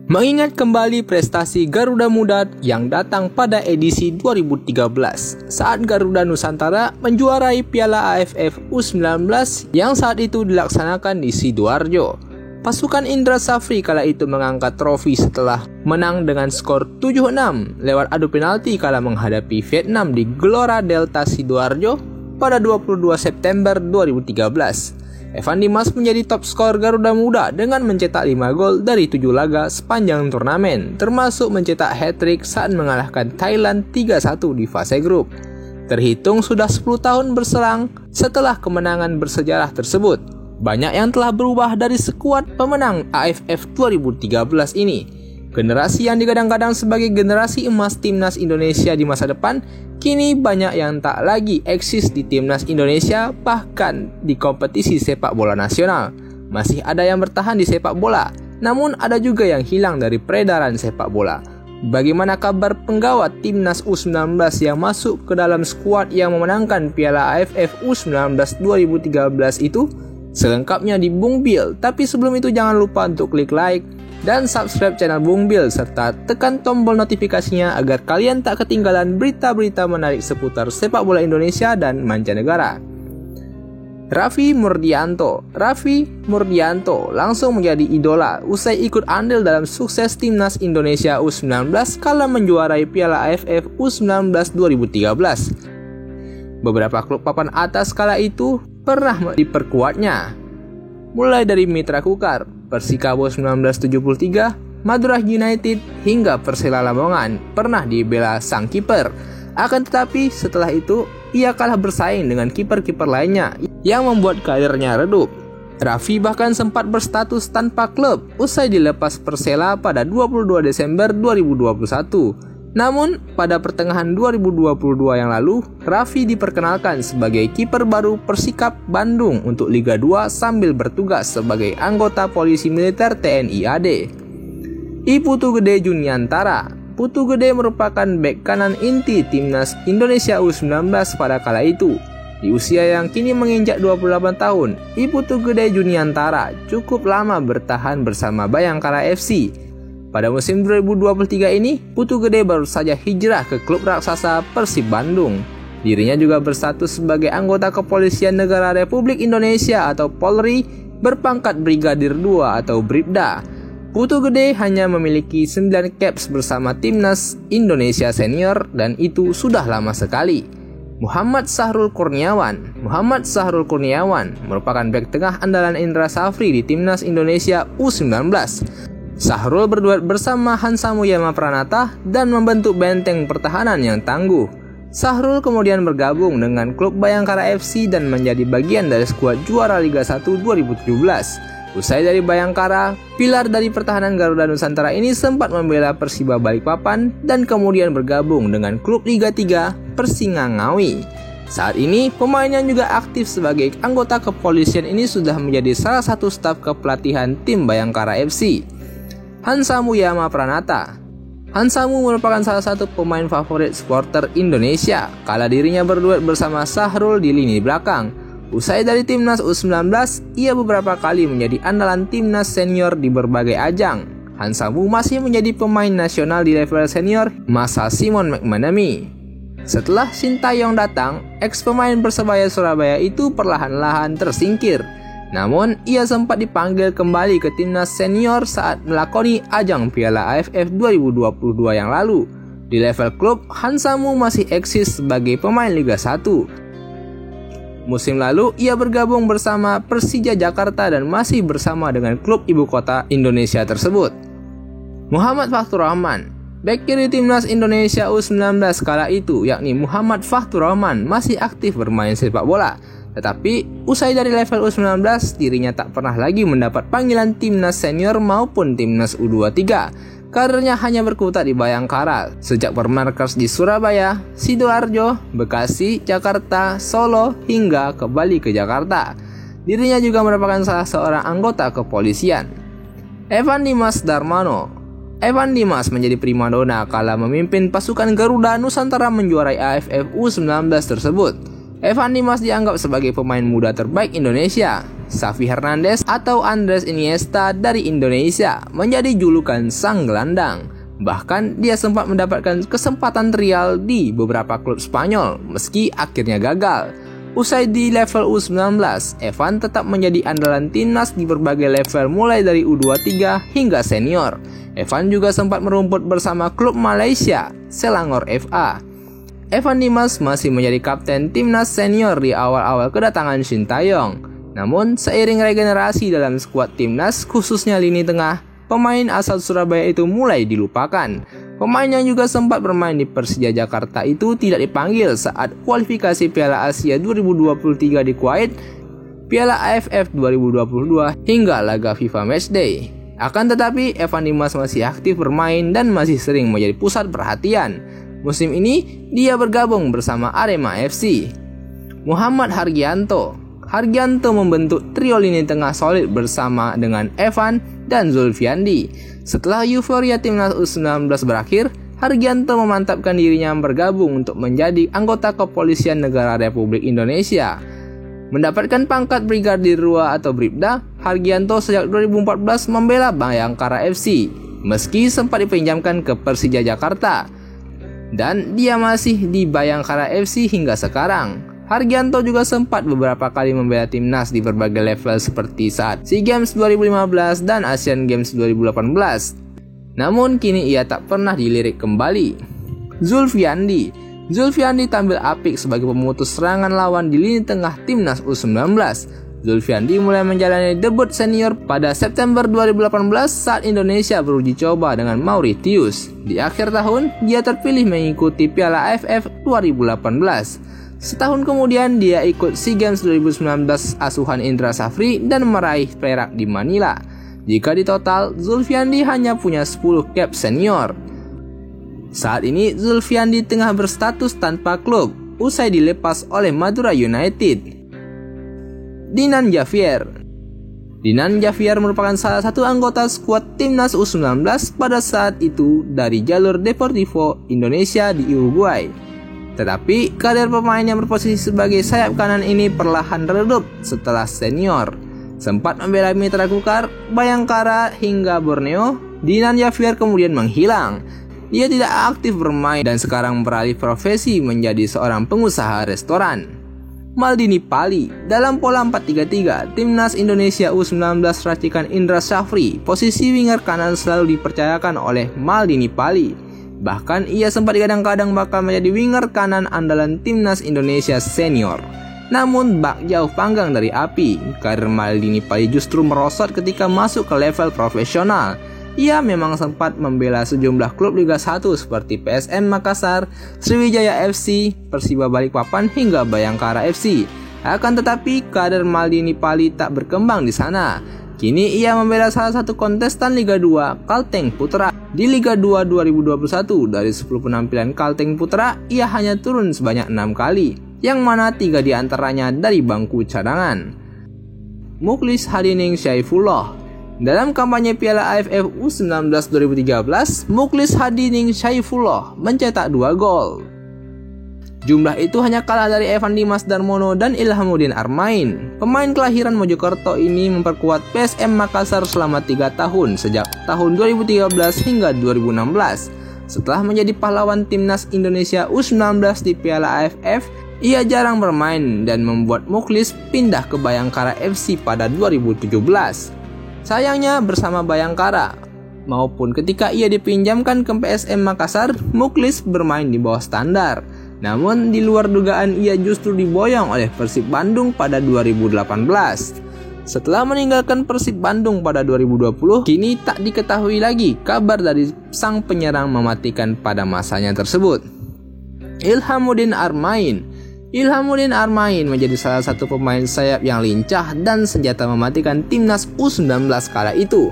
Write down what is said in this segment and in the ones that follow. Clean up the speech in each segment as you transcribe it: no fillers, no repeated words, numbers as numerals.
Mengingat kembali prestasi Garuda Muda yang datang pada edisi 2013 saat Garuda Nusantara menjuarai Piala AFF U19 yang saat itu dilaksanakan di Sidoarjo. Pasukan Indra Safri kala itu mengangkat trofi setelah menang dengan skor 7-6 lewat adu penalti kala menghadapi Vietnam di Gelora Delta Sidoarjo pada 22 September 2013. Evan Dimas menjadi top skor Garuda Muda dengan mencetak 5 gol dari 7 laga sepanjang turnamen, termasuk mencetak hat-trick saat mengalahkan Thailand 3-1 di fase grup. Terhitung sudah 10 tahun berselang setelah kemenangan bersejarah tersebut. Banyak yang telah berubah dari skuad pemenang AFF 2013 ini. Generasi yang digadang-gadang sebagai generasi emas Timnas Indonesia di masa depan, kini banyak yang tak lagi eksis di Timnas Indonesia, bahkan di kompetisi sepak bola nasional. Masih ada yang bertahan di sepak bola, namun ada juga yang hilang dari peredaran sepak bola. Bagaimana kabar penggawa Timnas U19 yang masuk ke dalam skuad yang memenangkan Piala AFF U19 2013 itu? Selengkapnya di Bung Bil, tapi sebelum itu jangan lupa untuk klik like dan subscribe channel Bung Bil serta tekan tombol notifikasinya agar kalian tak ketinggalan berita-berita menarik seputar sepak bola Indonesia dan mancanegara. Raffi Murdianto langsung menjadi idola usai ikut andil dalam sukses Timnas Indonesia U19 kala menjuarai Piala AFF U19 2013. Beberapa klub papan atas kala itu pernah diperkuatnya, mulai dari Mitra Kukar, Persikabo 1973, Madura United hingga Persela Lamongan pernah dibela sang kiper. Akan tetapi setelah itu ia kalah bersaing dengan kiper-kiper lainnya yang membuat karirnya redup. Raffi bahkan sempat berstatus tanpa klub usai dilepas Persela pada 22 Desember 2021. Namun, pada pertengahan 2022 yang lalu, Raffi diperkenalkan sebagai kiper baru Persikap Bandung untuk Liga 2 sambil bertugas sebagai anggota Polisi Militer TNI AD. Putu Gede Juniantara. Putu Gede merupakan bek kanan inti Timnas Indonesia U19 pada kala itu. Di usia yang kini menginjak 28 tahun, Putu Gede Juniantara cukup lama bertahan bersama Bayangkara FC. Pada musim 2023 ini, Putu Gede baru saja hijrah ke klub raksasa Persib Bandung. Dirinya juga berstatus sebagai anggota Kepolisian Negara Republik Indonesia atau Polri berpangkat Brigadir 2 atau Bribda. Putu Gede hanya memiliki 9 caps bersama Timnas Indonesia Senior dan itu sudah lama sekali. Muhammad Sahrul Kurniawan merupakan bek tengah andalan Indra Safri di Timnas Indonesia U19. Sahrul berduet bersama Hansa Muyama Pranata dan membentuk benteng pertahanan yang tangguh. Sahrul kemudian bergabung dengan klub Bayangkara FC dan menjadi bagian dari skuad juara Liga 1 2017. Usai dari Bayangkara, pilar dari pertahanan Garuda Nusantara ini sempat membela Persiba Balikpapan dan kemudian bergabung dengan klub Liga 3 Persingangawi. Saat ini, pemain yang juga aktif sebagai anggota kepolisian ini sudah menjadi salah satu staf kepelatihan tim Bayangkara FC. Hansa Muyama Pranata. Hansamu merupakan salah satu pemain favorit supporter Indonesia kala dirinya berduet bersama Sahrul di lini belakang. Usai dari Timnas U19, ia beberapa kali menjadi andalan Timnas senior di berbagai ajang. Hansamu masih menjadi pemain nasional di level senior masa Simon McManamy. Setelah Sintayong datang, ex pemain Persebaya Surabaya itu perlahan-lahan tersingkir. Namun, ia sempat dipanggil kembali ke Timnas Senior saat melakoni ajang Piala AFF 2022 yang lalu. Di level klub, Hansamu masih eksis sebagai pemain Liga 1. Musim lalu, ia bergabung bersama Persija Jakarta dan masih bersama dengan klub ibu kota Indonesia tersebut. Muhammad Fathur Rahman. Bek kiri Timnas Indonesia U19 kala itu, yakni Muhammad Fathur Rahman, masih aktif bermain sepak bola. Tetapi, usai dari level U19, dirinya tak pernah lagi mendapat panggilan Timnas Senior maupun Timnas U23. Karirnya hanya berkutat di Bayangkara, sejak bermarkas di Surabaya, Sidoarjo, Bekasi, Jakarta, Solo, hingga kembali ke Jakarta. Dirinya juga merupakan salah seorang anggota kepolisian. Evan Dimas Darmano. Evan Dimas menjadi primadona kala memimpin pasukan Garuda Nusantara menjuarai AFF U19 tersebut. Evan Dimas dianggap sebagai pemain muda terbaik Indonesia. Xavi Hernandez atau Andres Iniesta dari Indonesia menjadi julukan sang gelandang. Bahkan dia sempat mendapatkan kesempatan trial di beberapa klub Spanyol meski akhirnya gagal. Usai di level U19, Evan tetap menjadi andalan timnas di berbagai level mulai dari U23 hingga senior. Evan juga sempat merumput bersama klub Malaysia, Selangor FA. Evan Dimas masih menjadi kapten timnas senior di awal-awal kedatangan Shin Taeyong. Namun, seiring regenerasi dalam skuad timnas, khususnya lini tengah, pemain asal Surabaya itu mulai dilupakan. Pemain yang juga sempat bermain di Persija Jakarta itu tidak dipanggil saat kualifikasi Piala Asia 2023 di Kuwait, Piala AFF 2022 hingga laga FIFA Matchday. Akan tetapi, Evan Dimas masih aktif bermain dan masih sering menjadi pusat perhatian. Musim ini, dia bergabung bersama Arema FC. Muhammad Hargianto membentuk trio lini tengah solid bersama dengan Evan dan Zulfiandi. Setelah euforia timnas U19 berakhir, Hargianto memantapkan dirinya bergabung untuk menjadi anggota Kepolisian Negara Republik Indonesia. Mendapatkan pangkat Brigadir 2 atau Bribda, Hargianto sejak 2014 membela Bayangkara FC, meski sempat dipinjamkan ke Persija Jakarta. Dan dia masih di Bayangkara FC hingga sekarang. Hargianto juga sempat beberapa kali membela timnas di berbagai level seperti saat SEA Games 2015 dan Asian Games 2018. Namun kini ia tak pernah dilirik kembali. Zulfiandi tampil apik sebagai pemutus serangan lawan di lini tengah timnas U19. Zulfiandi mulai menjalani debut senior pada September 2018 saat Indonesia beruji coba dengan Mauritius. Di akhir tahun, dia terpilih mengikuti Piala AFF 2018. Setahun kemudian dia ikut SEA Games 2019 asuhan Indra Safri dan meraih perak di Manila. Jika ditotal, Zulfiandi hanya punya 10 cap senior. Saat ini Zulfiandi tengah berstatus tanpa klub usai dilepas oleh Madura United. Dinan Javier merupakan salah satu anggota skuad timnas U19 pada saat itu dari jalur Deportivo Indonesia di Uruguay. Tetapi karir pemain yang berposisi sebagai sayap kanan ini perlahan redup setelah senior. Sempat membela Mitra Kukar, Bayangkara hingga Borneo, Dinan Javier kemudian menghilang. Dia tidak aktif bermain dan sekarang beralih profesi menjadi seorang pengusaha restoran. Maldini Pali, dalam pola 4-3-3, timnas Indonesia U19 racikan Indra Safri, posisi winger kanan selalu dipercayakan oleh Maldini Pali. Bahkan ia sempat kadang-kadang bakal menjadi winger kanan andalan timnas Indonesia senior. Namun bak jauh panggang dari api, karir Maldini Pali justru merosot ketika masuk ke level profesional. Ia memang sempat membela sejumlah klub Liga 1 seperti PSM Makassar, Sriwijaya FC, Persiba Balikpapan hingga Bayangkara FC. Akan tetapi karir Maldini Pali tak berkembang di sana. Kini ia membela salah satu kontestan Liga 2, Kalteng Putra. Di Liga 2 2021, dari 10 penampilan Kalteng Putra, ia hanya turun sebanyak 6 kali, yang mana 3 diantaranya dari bangku cadangan. Mukhlis Hadining Syaifullah. Dalam kampanye Piala AFF U19 2013, Mukhlis Hadining Syaifullah mencetak 2 gol. Jumlah itu hanya kalah dari Evan Dimas Darmono dan Ilhamuddin Armain. Pemain kelahiran Mojokerto ini memperkuat PSM Makassar selama 3 tahun sejak tahun 2013 hingga 2016. Setelah menjadi pahlawan timnas Indonesia U19 di Piala AFF, ia jarang bermain dan membuat Mukhlis pindah ke Bayangkara FC pada 2017. Sayangnya bersama Bayangkara maupun ketika ia dipinjamkan ke PSM Makassar, Mukhlis bermain di bawah standar. Namun di luar dugaan ia justru diboyong oleh Persib Bandung pada 2018. Setelah meninggalkan Persib Bandung pada 2020, kini tak diketahui lagi kabar dari sang penyerang mematikan pada masanya tersebut. Ilhamuddin Armain menjadi salah satu pemain sayap yang lincah dan senjata mematikan timnas U19 kala itu.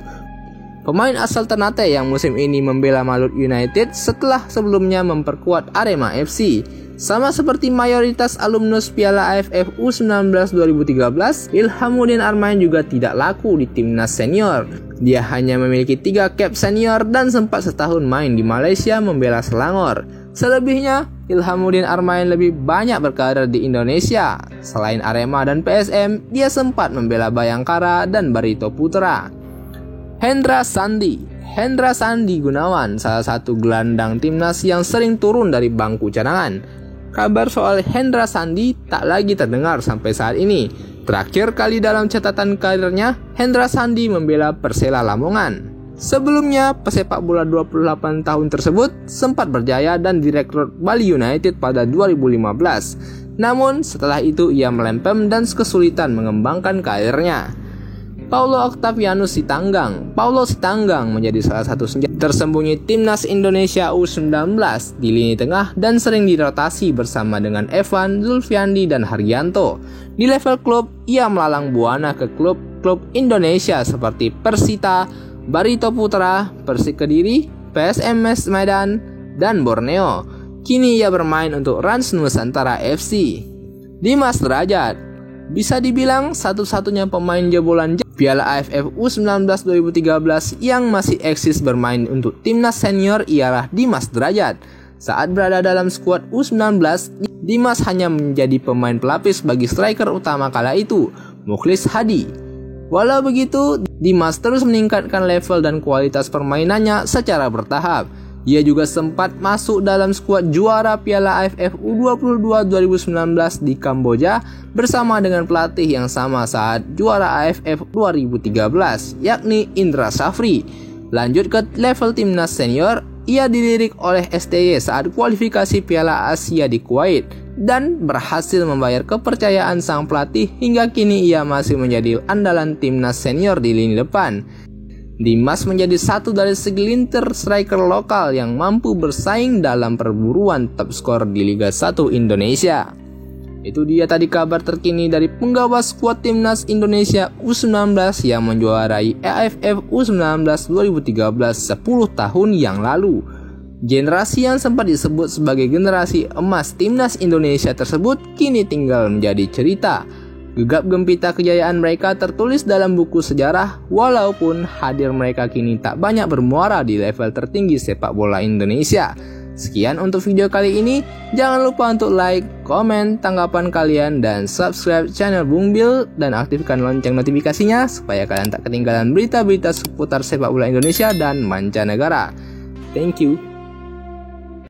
Pemain asal Ternate yang musim ini membela Malut United setelah sebelumnya memperkuat Arema FC. Sama seperti mayoritas alumnus Piala AFF U19 2013, Ilhamuddin Armain juga tidak laku di timnas senior. Dia hanya memiliki 3 cap senior dan sempat setahun main di Malaysia membela Selangor. Selebihnya, Ilhamuddin Armain lebih banyak berkarir di Indonesia. Selain Arema dan PSM, dia sempat membela Bayangkara dan Barito Putra. Hendra Sandi Gunawan, salah satu gelandang timnas yang sering turun dari bangku cadangan. Kabar soal Hendra Sandi tak lagi terdengar sampai saat ini. Terakhir kali dalam catatan karirnya, Hendra Sandi membela Persela Lamongan. Sebelumnya, pesepak bola 28 tahun tersebut sempat berjaya dan direkrut Bali United pada 2015. Namun, setelah itu ia melempem dan kesulitan mengembangkan karirnya. Paulo Octavianus Sitanggang menjadi salah satu senjata tersembunyi timnas Indonesia U19 di lini tengah dan sering dirotasi bersama dengan Evan, Zulfiandi, dan Haryanto. Di level klub, ia melalang buana ke klub-klub Indonesia seperti Persita, Barito Putra, Persik Kediri, PSM Medan, dan Borneo. Kini ia bermain untuk Rans Nusantara FC. Dimas Derajat, bisa dibilang satu-satunya pemain jebolan Piala AFF U19 2013 yang masih eksis bermain untuk timnas senior ialah Dimas Derajat. Saat berada dalam skuad U19, Dimas hanya menjadi pemain pelapis bagi striker utama kala itu, Mukhlis Hadi. Walau begitu, Dimas terus meningkatkan level dan kualitas permainannya secara bertahap. Ia juga sempat masuk dalam skuad juara Piala AFF U22 2019 di Kamboja bersama dengan pelatih yang sama saat juara AFF 2013, yakni Indra Safri. Lanjut ke level timnas senior, ia dilirik oleh STY saat kualifikasi Piala Asia di Kuwait dan berhasil membayar kepercayaan sang pelatih hingga kini ia masih menjadi andalan timnas senior di lini depan. Dimas menjadi satu dari segelintir striker lokal yang mampu bersaing dalam perburuan top skor di Liga 1 Indonesia. Itu dia tadi kabar terkini dari penggawa skuad timnas Indonesia U19 yang menjuarai AFF U19 2013 10 tahun yang lalu. Generasi yang sempat disebut sebagai generasi emas timnas Indonesia tersebut kini tinggal menjadi cerita. Gegap gempita kejayaan mereka tertulis dalam buku sejarah, walaupun hadir mereka kini tak banyak bermuara di level tertinggi sepak bola Indonesia. Sekian untuk video kali ini, jangan lupa untuk like, komen, tanggapan kalian, dan subscribe channel Bung Bil dan aktifkan lonceng notifikasinya supaya kalian tak ketinggalan berita-berita seputar sepak bola Indonesia dan mancanegara. Thank you.